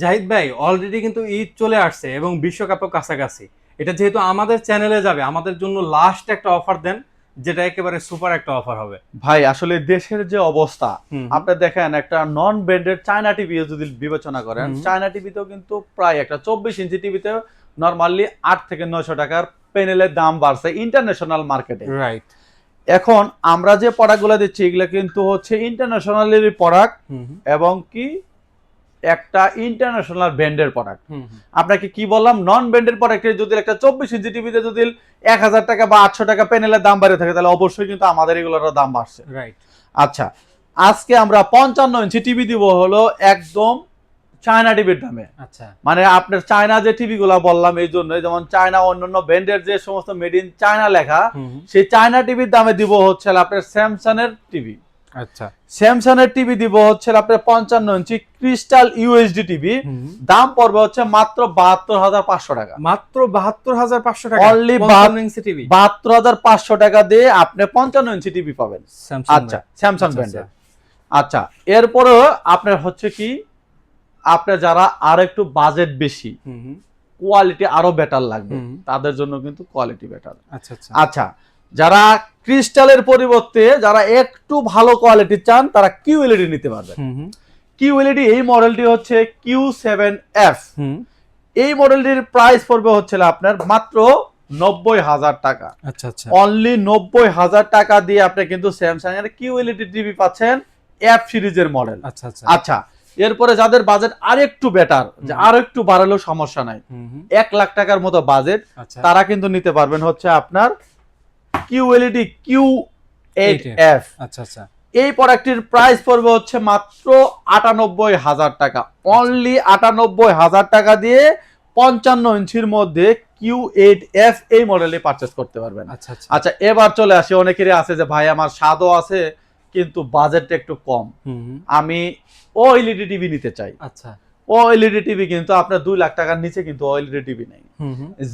জাহিদ ভাই, অলরেডি কিন্তু ঈদ চলে আসছে এবং বিশ্বকাপও কাছাকাছি। এটা যেহেতু আমাদের চ্যানেলে যাবে, আমাদের জন্য লাস্ট একটা অফার দেন, যেটা একেবারে সুপার একটা অফার হবে। ভাই আসলে দেশের যে অবস্থা, হুম আপনি দেখেন একটা নন ব্র্যান্ডেড চায়না টিভি যদি বিবেচনা করেন, হুম চায়না টিভিতেও কিন্তু প্রায় একটা 24 ইঞ্চি টিভিতে নরমালি 8 থেকে 900 টাকার প্যানেলের দাম বাড়ছে ইন্টারন্যাশনাল মার্কেটে। রাইট। এখন আমরা যে প্রোডাক্টগুলো দিচ্ছি এগুলো কিন্তু হচ্ছে ইন্টারন্যাশনালের প্রোডাক্ট হুম এবং কি একটা ইন্টারন্যাশনাল ব্র্যান্ডের প্রোডাক্ট। হুম আপনাকে কি বললাম, নন ব্র্যান্ডের প্রোডাক্টের যদি একটা 24 ইঞ্চি টিভিতে যদি 1000 টাকা বা 800 টাকা প্যানেলের দাম বাড়ে থাকে, তাহলে অবশ্যই কিন্তু আমাদের এগুলোর দাম বাড়ছে। রাইট। আচ্ছা, আজকে আমরা 55 ইঞ্চি টিভি দিব হলো একদম চায়না টিভির দামে। আচ্ছা। মানে আপনার চায়না যে টিভি গুলা বললাম এই জন্য, যেমন চায়না অন্যান্য ব্র্যান্ডের যে সমস্ত মেড ইন চায়না লেখা, সেই চায়না টিভির দামে দিব হচ্ছে আপনার স্যামসাং এর টিভি। আচ্ছা। স্যামসাং এর টিভি দিব হচ্ছে আপনার 55 ইঞ্চি ক্রিস্টাল ইউএসডি টিভি। দাম পড়বে হচ্ছে মাত্র 72,500 টাকা। মাত্র 72,500 টাকা, অনলি 55 ইঞ্চি টিভি। 72,500 টাকা দিয়ে আপনি 55 ইঞ্চি টিভি পাবেন। আচ্ছা, স্যামসাং ব্র্যান্ডের। আচ্ছা, এরপরেও আপনার হচ্ছে কি, আপনার যারা আর একটু বাজেট বেশি, কোয়ালিটি আরো বেটার লাগবে, তাদের জন্য কিন্তু কোয়ালিটি বেটার। আচ্ছা আচ্ছা। আচ্ছা, যারা ক্রিস্টালের পরিবর্তে যারা একটু ভালো কোয়ালিটি চান, তারা কিউএলইডি নিতে পারবেন। কিউএলইডি এই মডেলটি হচ্ছে Q7F। এই মডেলটির প্রাইস পড়বে হচ্ছে আপনার মাত্র 90,000 টাকা। আচ্ছা আচ্ছা। অনলি 90,000 টাকা দিয়ে আপনি কিন্তু স্যামসাং এর কিউএলইডি টিভি পাচ্ছেন, এফ সিরিজের মডেল। আচ্ছা আচ্ছা। আচ্ছা, এরপরে যাদের বাজেট আরেকটু বেটার, যে আরেকটু বাড়ালেও সমস্যা নাই, 1 লাখ টাকার মতো বাজেট, তারা কিন্তু নিতে পারবেন হচ্ছে আপনার কিউএলইডি Q8F। আচ্ছা আচ্ছা। এই প্রোডাক্টটির প্রাইস পড়বে হচ্ছে মাত্র 98,000 টাকা। অনলি 98,000 টাকা দিয়ে 55 ইঞ্চির মধ্যে Q8F এই মডেলে পারচেজ করতে পারবেন। আচ্ছা আচ্ছা। আচ্ছা, এবার চলে আসি, অনেকেরই আছে যে ভাই আমার স্বাদও আছে কিন্তু বাজেটটা একটু কম, আমি ওএলইডি টিভি নিতে চাই। আচ্ছা। ওএলইডি টিভি কিন্তু আপনার 2 লাখ টাকার নিচে কিন্তু ওএলইডি টিভি নেই।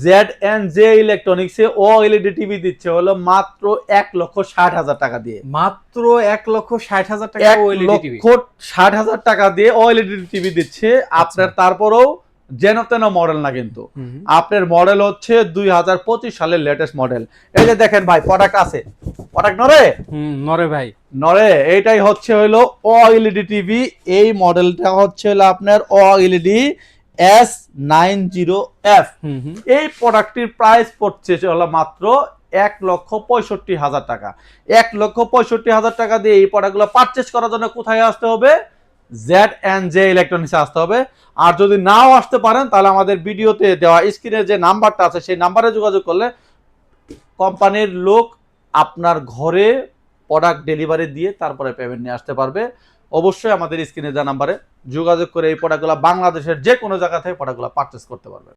Z&J ইলেকট্রনিক্সে ওএলইডি টিভি দিচ্ছে হলো মাত্র 1,60,000 টাকা দিয়ে। মাত্র 1,60,000 টাকা ওএলইডি টিভি। 1,60,000 টাকা দিয়ে ওএলইডি টিভি দিচ্ছে আপনার। তারপরেও যেন তেন মডেল না, কিন্তু আপনার মডেল হচ্ছে 2025 সালের লেটেস্ট মডেল। এই যে দেখেন ভাই, প্রোডাক্ট আছে, প্রোডাক্ট নরে নরে ভাই, নরে। এইটাই হচ্ছে হলো ওএলইডি টিভি। এই মডেলটা হচ্ছে হলো আপনার ওএলইডি S90F। এই প্রোডাক্টটির প্রাইস পড়ছে হলো মাত্র 1,65,000 টাকা। 1,65,000 টাকা দিয়ে এই প্রোডাক্টগুলো পারচেজ করার জন্য কোথায় আসতে হবে? Z&J ইলেকট্রনিক্সে আসতে হবে। আর যদি নাও আসতে পারেন, তাহলে আমাদের ভিডিওতে দেওয়া স্ক্রিনে যে নাম্বারটা আছে সেই নাম্বারে যোগাযোগ করলে কোম্পানির লোক আপনার ঘরে প্রোডাক্ট ডেলিভারি দিয়ে তারপরে পেমেন্ট নিয়ে আসতে পারবে। অবশ্যই আমাদের স্ক্রিনে দেওয়া নাম্বারে যোগাযোগ করে এই প্রোডাক্টগুলো বাংলাদেশের যে কোনো জায়গা থেকে প্রোডাক্টগুলো পারচেজ করতে পারবে।